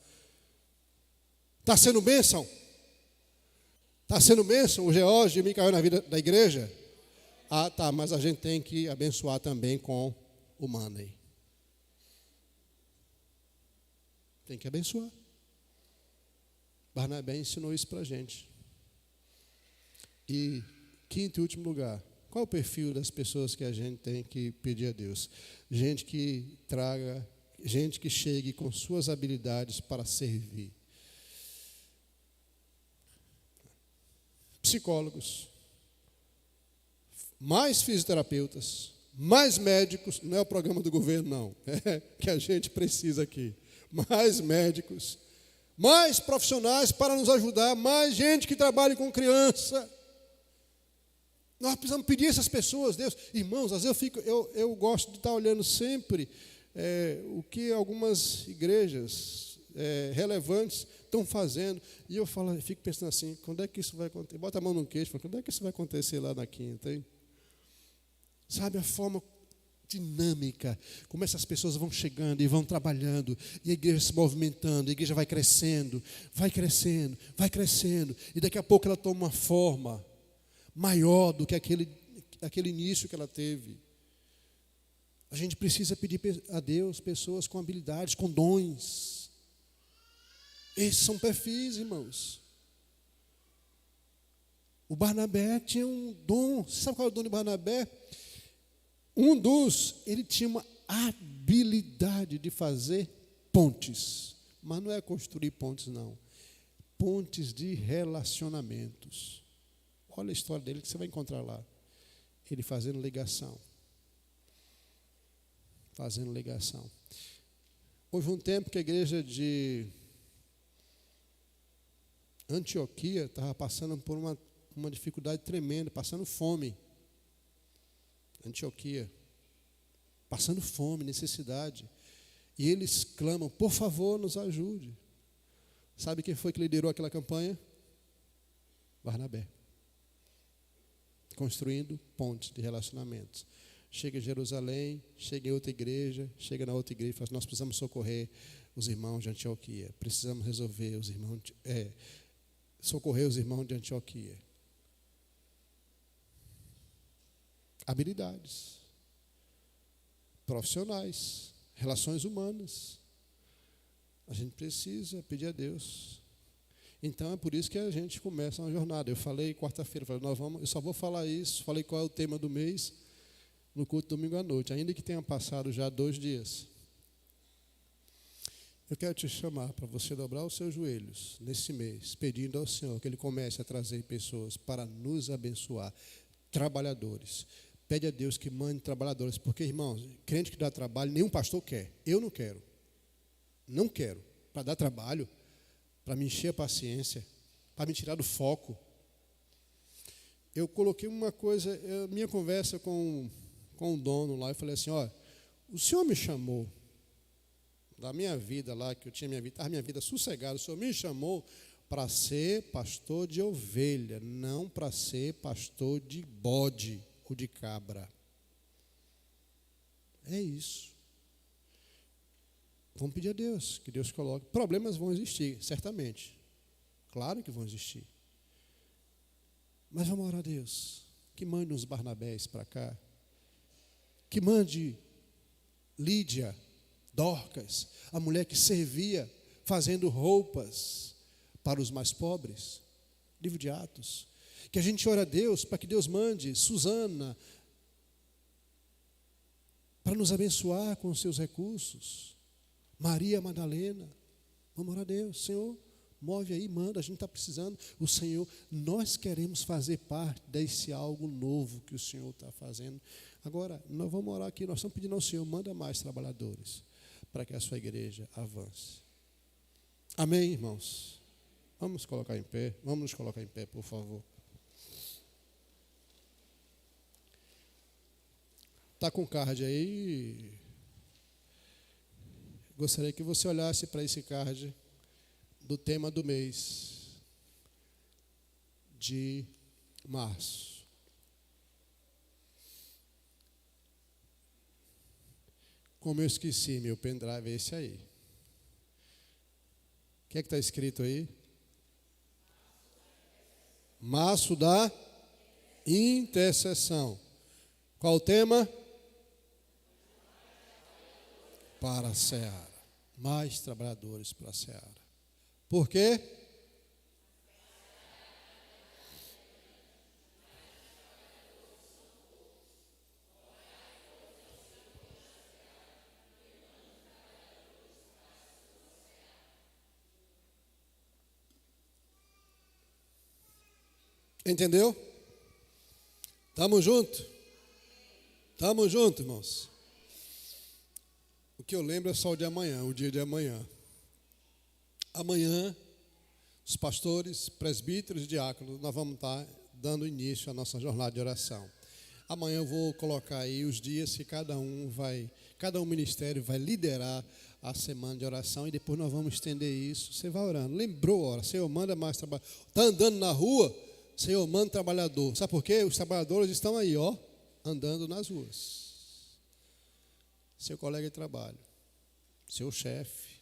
Está sendo bênção? Está sendo bênção o George e o Micael na vida da igreja? Ah, tá, mas a gente tem que abençoar também com o money. Tem que abençoar. Barnabé ensinou isso para a gente. E, 5º e último lugar, qual o perfil das pessoas que a gente tem que pedir a Deus? Gente que traga, gente que chegue com suas habilidades para servir. Psicólogos, mais fisioterapeutas, mais médicos, não é o programa do governo, não, é que a gente precisa aqui. Mais médicos, mais profissionais para nos ajudar, mais gente que trabalhe com criança. Nós precisamos pedir essas pessoas, Deus. Irmãos, às vezes eu gosto de estar olhando sempre o que algumas igrejas relevantes estão fazendo. E eu fico pensando assim, quando é que isso vai acontecer? Bota a mão no queixo, quando é que isso vai acontecer lá na quinta? Hein? Sabe a forma dinâmica, como essas pessoas vão chegando e vão trabalhando, e a igreja se movimentando, a igreja vai crescendo, vai crescendo, vai crescendo, e daqui a pouco ela toma uma forma maior do que aquele início que ela teve. A gente precisa pedir a Deus pessoas com habilidades, com dons. Esses são perfis, irmãos. O Barnabé tinha um dom. Você sabe qual é o dom de Barnabé? Ele tinha uma habilidade de fazer pontes. Mas não é construir pontes, não. Pontes de relacionamentos. Olha a história dele que você vai encontrar lá. Ele fazendo ligação. Fazendo ligação. Houve um tempo que a igreja de Antioquia estava passando por uma dificuldade tremenda, passando fome. Antioquia, passando fome, necessidade. E eles clamam, por favor, nos ajude. Sabe quem foi que liderou aquela campanha? Barnabé. Construindo pontes de relacionamentos. Chega em Jerusalém, chega em outra igreja, chega na outra igreja e fala, nós precisamos socorrer os irmãos de Antioquia. Precisamos resolver os irmãos, socorrer os irmãos de Antioquia. Habilidades profissionais, relações humanas. A gente precisa pedir a Deus. Então é por isso que a gente começa uma jornada. Eu falei quarta-feira, eu só vou falar isso, falei qual é o tema do mês no culto domingo à noite, ainda que tenha passado já 2 dias. Eu quero te chamar para você dobrar os seus joelhos nesse mês, pedindo ao Senhor que Ele comece a trazer pessoas para nos abençoar, trabalhadores. Pede a Deus que mande trabalhadores, porque, irmãos, crente que dá trabalho, nenhum pastor quer. Eu não quero. Não quero. Para dar trabalho, para me encher a paciência, para me tirar do foco. Eu coloquei uma coisa, minha conversa com o dono lá, eu falei assim, olha, o senhor me chamou da minha vida lá, que eu tinha minha vida sossegada, o senhor me chamou para ser pastor de ovelha, não para ser pastor de bode ou de cabra. É isso. Vamos pedir a Deus, que Deus coloque. Problemas vão existir, certamente. Claro que vão existir. Mas vamos orar a Deus, que mande uns Barnabés para cá, que mande Lídia, Dorcas, a mulher que servia fazendo roupas para os mais pobres. Livro de Atos. Que a gente ore a Deus para que Deus mande Susana para nos abençoar com os seus recursos. Maria Madalena. Vamos orar a Deus. Senhor, move aí, manda, a gente está precisando. O Senhor, nós queremos fazer parte desse algo novo que o Senhor está fazendo. Agora, nós vamos orar aqui, nós estamos pedindo ao Senhor, manda mais trabalhadores para que a sua igreja avance. Amém, irmãos? Vamos nos colocar em pé, por favor. Está com o card aí? Gostaria que você olhasse para esse card do tema do mês de março. Como eu esqueci, meu pendrive é esse aí. O que é que está escrito aí? Março da intercessão. Qual o tema? Para a seara. Mais trabalhadores para a seara. Por quê? Entendeu? Estamos juntos? Estamos juntos, irmãos. O que eu lembro é só o de amanhã, o dia de amanhã. Amanhã, os pastores, presbíteros e diáconos, nós vamos estar dando início à nossa jornada de oração. Amanhã eu vou colocar aí os dias que cada um ministério vai liderar a semana de oração e depois nós vamos estender isso. Você vai orando. Lembrou, ora, Senhor, manda mais trabalhador. Está andando na rua? Senhor, manda trabalhador. Sabe por quê? Os trabalhadores estão aí, ó, andando nas ruas. seu colega de trabalho, seu chefe.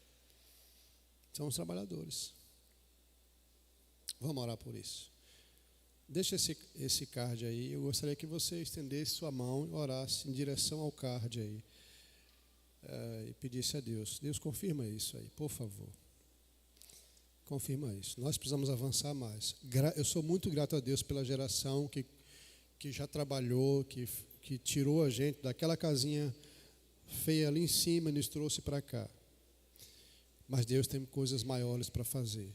São os trabalhadores. Vamos orar por isso. Deixa esse card aí. Eu gostaria que você estendesse sua mão e orasse em direção ao card aí. E pedisse a Deus. Deus, confirma isso aí, por favor. Confirma isso. Nós precisamos avançar mais. Eu sou muito grato a Deus pela geração que já trabalhou, que tirou a gente daquela casinha feia ali em cima e nos trouxe para cá. Mas Deus tem coisas maiores para fazer.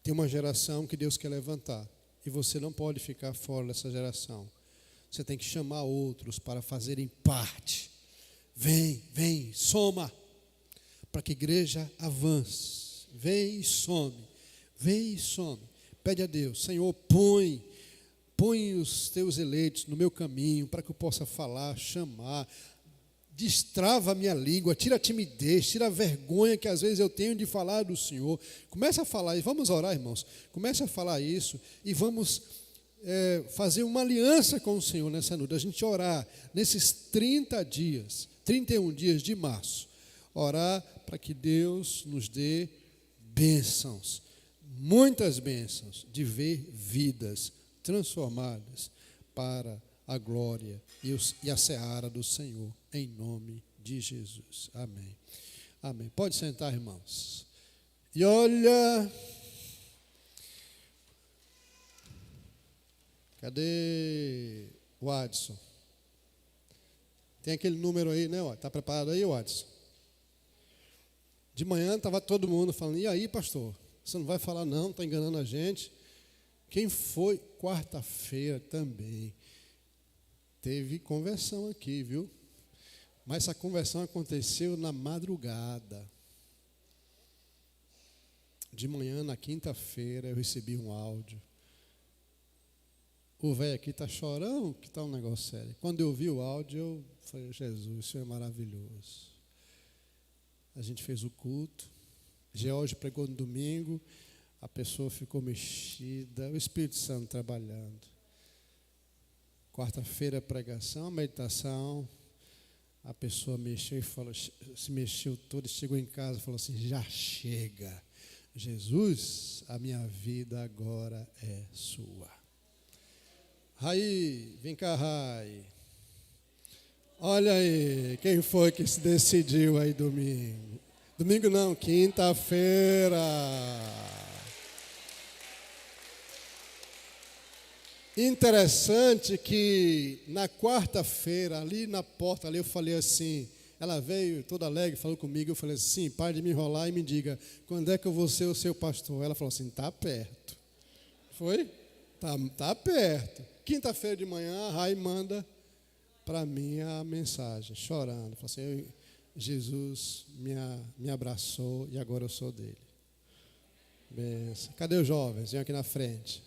Tem uma geração que Deus quer levantar. E você não pode ficar fora dessa geração. Você tem que chamar outros para fazerem parte. Vem, soma. Para que a igreja avance. Vem e some. Pede a Deus, Senhor, põe os teus eleitos no meu caminho, para que eu possa falar, chamar. Destrava a minha língua, tira a timidez, tira a vergonha que às vezes eu tenho de falar do Senhor. Começa a falar, e vamos orar, irmãos. Começa a falar isso e vamos fazer uma aliança com o Senhor nessa noite. A gente orar nesses 31 dias de março. Orar para que Deus nos dê bênçãos, muitas bênçãos, de ver vidas transformadas para a glória e a seara do Senhor, em nome de Jesus. Amém. Amém. Pode sentar, irmãos. E olha, cadê o Adson? Tem aquele número aí, né? Está preparado aí, Adson? De manhã estava todo mundo falando, e aí, pastor? Você não vai falar não, está enganando a gente. Quem foi? Quarta-feira também. Teve conversão aqui, viu? Mas essa conversão aconteceu na madrugada. De manhã, na quinta-feira, eu recebi um áudio. O velho aqui está chorando, que está um negócio sério. Quando eu vi o áudio, eu falei, Jesus, o Senhor é maravilhoso. A gente fez o culto. George pregou no domingo. A pessoa ficou mexida. O Espírito Santo trabalhando. Quarta-feira, pregação, meditação. A pessoa mexeu e falou, se mexeu toda, chegou em casa e falou assim, já chega. Jesus, a minha vida agora é sua. Rai, vem cá, Rai. Olha aí, quem foi que se decidiu aí domingo? Domingo não, quinta-feira. Interessante que na quarta-feira, ali na porta, ali eu falei assim, ela veio toda alegre, falou comigo, eu falei assim, pare de me enrolar e me diga, quando é que eu vou ser o seu pastor? Ela falou assim, está perto. Foi? Tá perto. Quinta-feira de manhã, a Rai manda para mim a mensagem, chorando. Falou assim, Jesus me abraçou e agora eu sou dele. Benção. Cadê os jovens? Vem aqui na frente.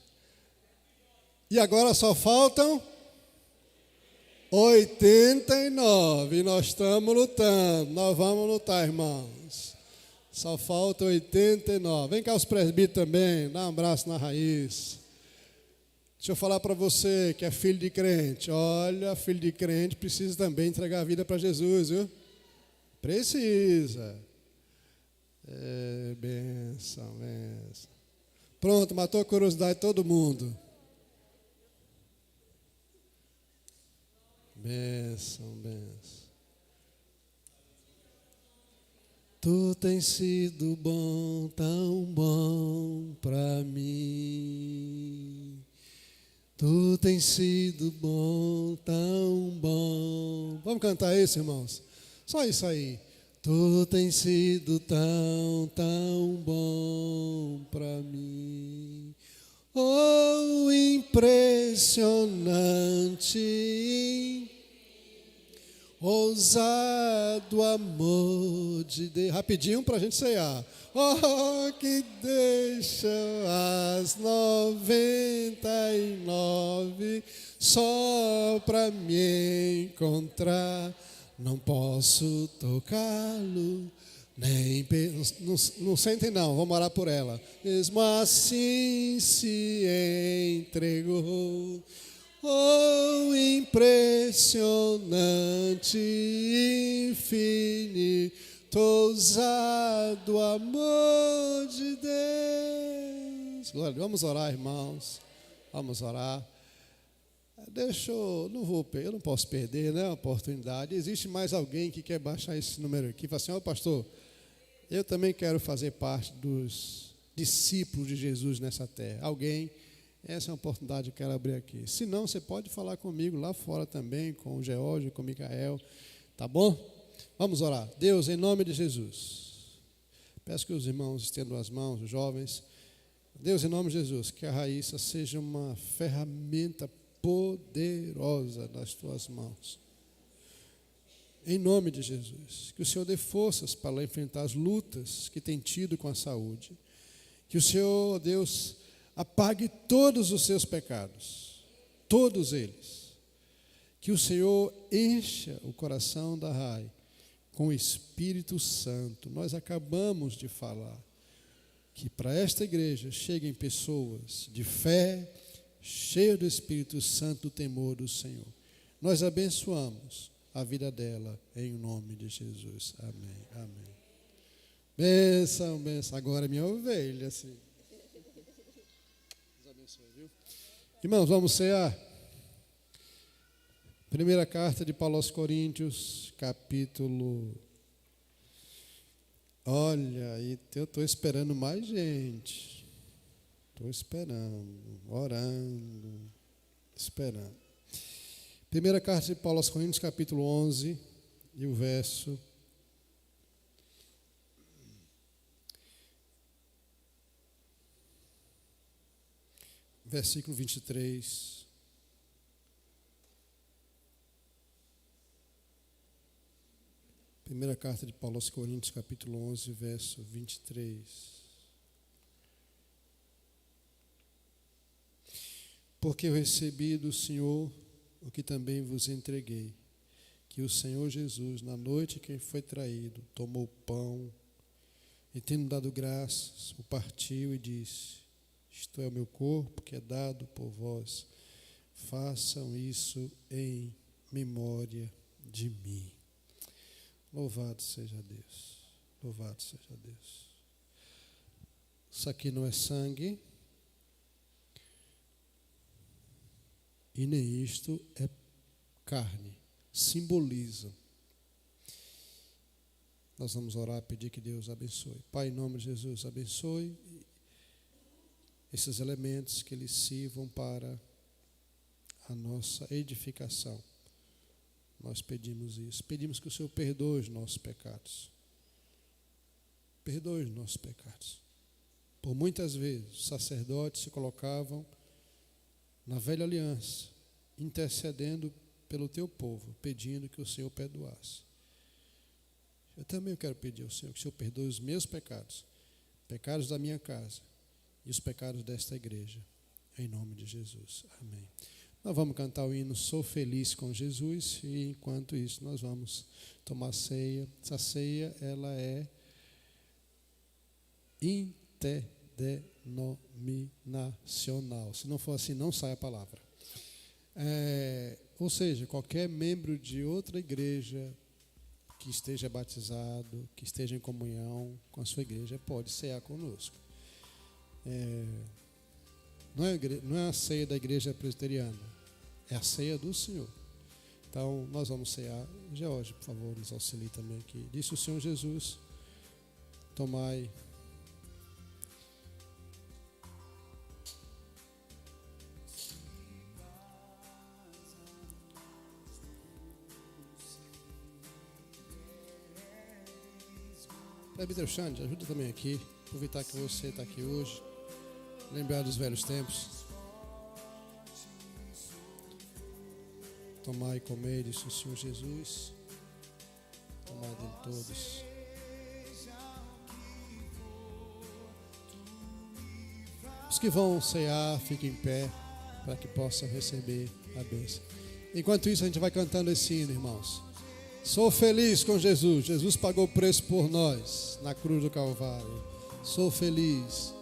E agora só faltam 89. E nós estamos lutando. Nós vamos lutar, irmãos. Só faltam 89. Vem cá os presbíteros também. Dá um abraço na Raiz. Deixa eu falar para você que é filho de crente. Olha, filho de crente precisa também entregar a vida para Jesus, viu? Precisa. Benção. Pronto, matou a curiosidade de todo mundo. Benção. Tu tens sido bom, tão bom para mim. Tu tens sido bom, tão bom. Vamos cantar isso, irmãos? Só isso aí. Tu tens sido tão bom para mim. Oh, impressionante, ousado amor de Deus. Rapidinho para a gente ceiar. Oh, que deixa as 99 só para me encontrar. Não posso tocá-lo, nem não sentem não, vamos orar por ela. Mesmo assim se entregou. Oh, impressionante, infinito, ousado amor de Deus. Glória, vamos orar, irmãos. Vamos orar. Eu não posso perder, né, a oportunidade. Existe mais alguém que quer baixar esse número aqui? Fala assim, pastor, eu também quero fazer parte dos discípulos de Jesus nessa terra. Alguém? Essa é uma oportunidade que eu quero abrir aqui. Se não, você pode falar comigo lá fora também, com o Geórgio, com o Micael, tá bom? Vamos orar. Deus, em nome de Jesus, peço que os irmãos estendam as mãos, os jovens. Deus, em nome de Jesus, que a Raíssa seja uma ferramenta poderosa nas tuas mãos. Em nome de Jesus, que o Senhor dê forças para ela enfrentar as lutas que tem tido com a saúde. Que o Senhor, Deus, apague todos os seus pecados, todos eles. Que o Senhor encha o coração da Rai com o Espírito Santo. Nós acabamos de falar que para esta igreja cheguem pessoas de fé, cheias do Espírito Santo, do temor do Senhor. Nós abençoamos a vida dela em nome de Jesus. Amém, amém. Benção, benção. Agora é minha ovelha, assim. Irmãos, vamos cear. Primeira carta de Paulo aos Coríntios, capítulo. Olha, eu estou esperando mais gente. Estou esperando, orando, esperando. Primeira carta de Paulo aos Coríntios, capítulo 11, e o versículo 23. Primeira carta de Paulo aos Coríntios, capítulo 11, verso 23. Porque eu recebi do Senhor o que também vos entreguei, que o Senhor Jesus, na noite em que foi traído, tomou o pão, e tendo dado graças, o partiu e disse: isto é o meu corpo que é dado por vós. Façam isso em memória de mim. Louvado seja Deus. Louvado seja Deus. Isso aqui não é sangue. E nem isto é carne. Simbolizam. Nós vamos orar, pedir que Deus abençoe. Pai, em nome de Jesus, abençoe esses elementos, que eles sirvam para a nossa edificação. Nós pedimos isso. Pedimos que o Senhor perdoe os nossos pecados. Perdoe os nossos pecados. Por muitas vezes, os sacerdotes se colocavam na velha aliança, intercedendo pelo teu povo, pedindo que o Senhor perdoasse. Eu também quero pedir ao Senhor que o Senhor perdoe os meus pecados, pecados da minha casa, e os pecados desta igreja, em nome de Jesus. Amém. Nós vamos cantar o hino Sou Feliz com Jesus, e enquanto isso nós vamos tomar ceia. Essa ceia, ela é interdenominacional. Se não for assim, não sai a palavra. Ou seja, qualquer membro de outra igreja que esteja batizado, que esteja em comunhão com a sua igreja, pode cear conosco. Não é a ceia da igreja presbiteriana, é a ceia do Senhor. Então, nós vamos cear. Geórgio, por favor, nos auxilie também aqui. Disse o Senhor Jesus: tomai. Presbítero Xande, ajuda também aqui. Aproveitar que você está aqui hoje. Lembrar dos velhos tempos. Tomai e comei, disse o Senhor Jesus. Tomai de todos. Os que vão cear, fiquem em pé, para que possam receber a bênção. Enquanto isso, a gente vai cantando esse hino, irmãos. Sou feliz com Jesus. Jesus pagou o preço por nós na cruz do Calvário. Sou feliz.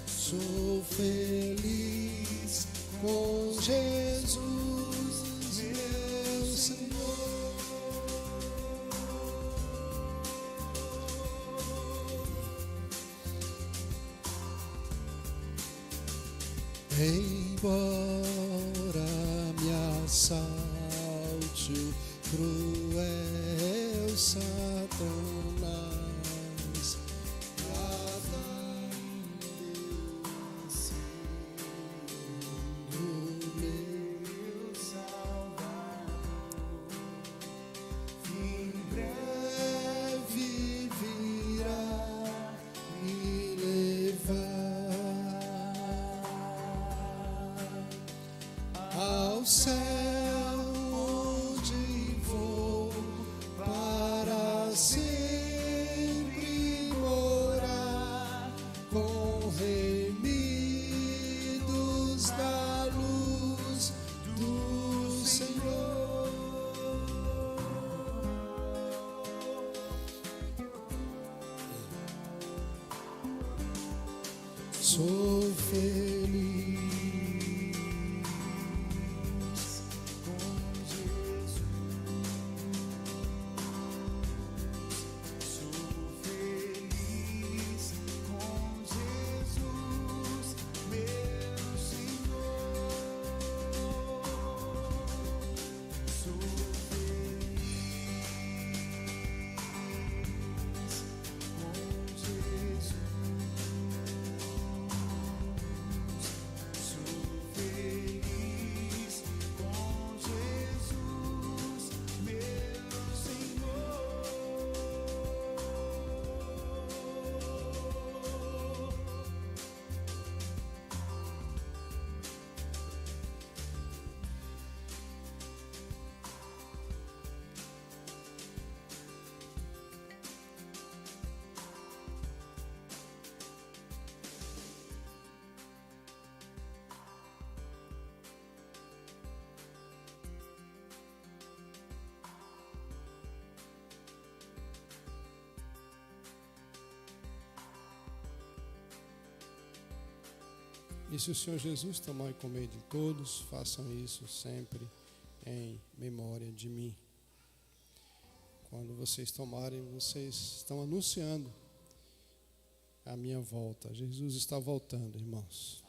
Sou feliz com Jesus, meu Senhor. Embora me assalte o cruel Satanás, céu onde vou para sempre morar com remidos da luz do Senhor. Sou feliz E se o Senhor Jesus tomar e comer de todos, façam isso sempre em memória de mim. Quando vocês tomarem, vocês estão anunciando a minha volta. Jesus está voltando, irmãos.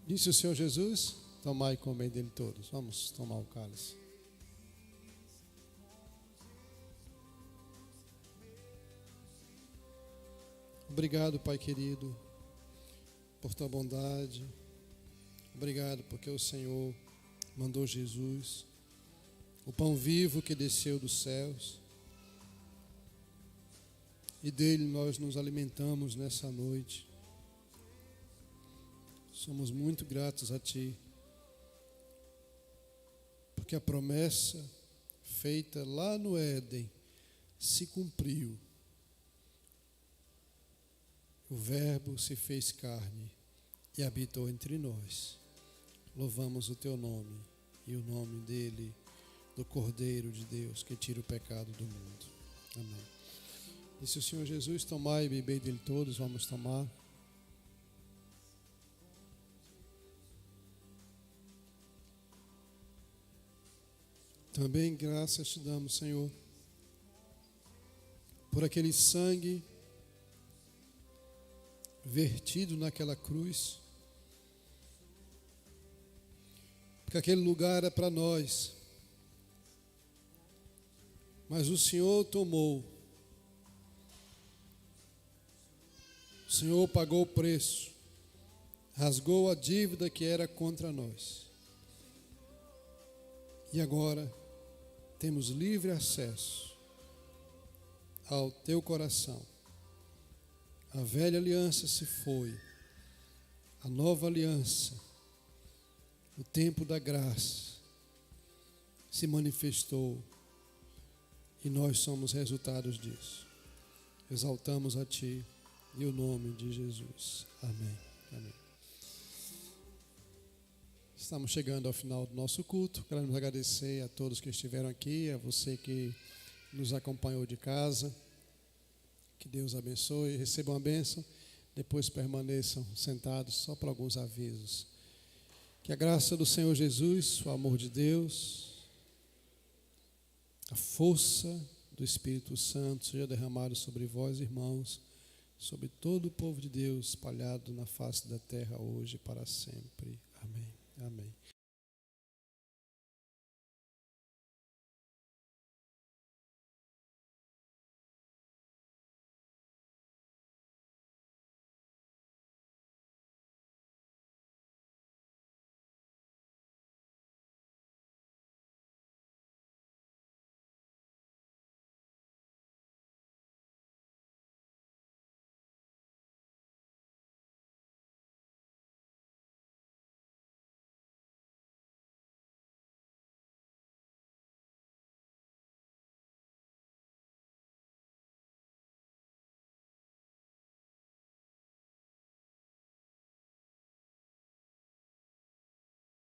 Disse o Senhor Jesus, tomai e comer dele todos. Vamos tomar o cálice. Obrigado, Pai querido, por tua bondade. Obrigado porque o Senhor mandou Jesus, o pão vivo que desceu dos céus, e dele nós nos alimentamos nessa noite. Somos muito gratos a Ti, porque a promessa feita lá no Éden se cumpriu. O Verbo se fez carne e habitou entre nós. Louvamos o Teu nome e o nome dele, do Cordeiro de Deus, que tira o pecado do mundo. Amém. Disse o Senhor Jesus, tomai e bebei dele todos, vamos tomar. Também graças te damos, Senhor, por aquele sangue vertido naquela cruz, porque aquele lugar era para nós, mas o Senhor tomou, o Senhor pagou o preço, rasgou a dívida que era contra nós, e agora temos livre acesso ao Teu coração. A velha aliança se foi, a nova aliança, o tempo da graça se manifestou e nós somos resultados disso. Exaltamos a Ti e o nome de Jesus. Amém. Amém. Estamos chegando ao final do nosso culto. Queremos agradecer a todos que estiveram aqui, a você que nos acompanhou de casa. Que Deus abençoe, recebam a bênção. Depois permaneçam sentados só para alguns avisos. Que a graça do Senhor Jesus, o amor de Deus, a força do Espírito Santo seja derramado sobre vós, irmãos, sobre todo o povo de Deus espalhado na face da terra hoje e para sempre. Amém. Amém.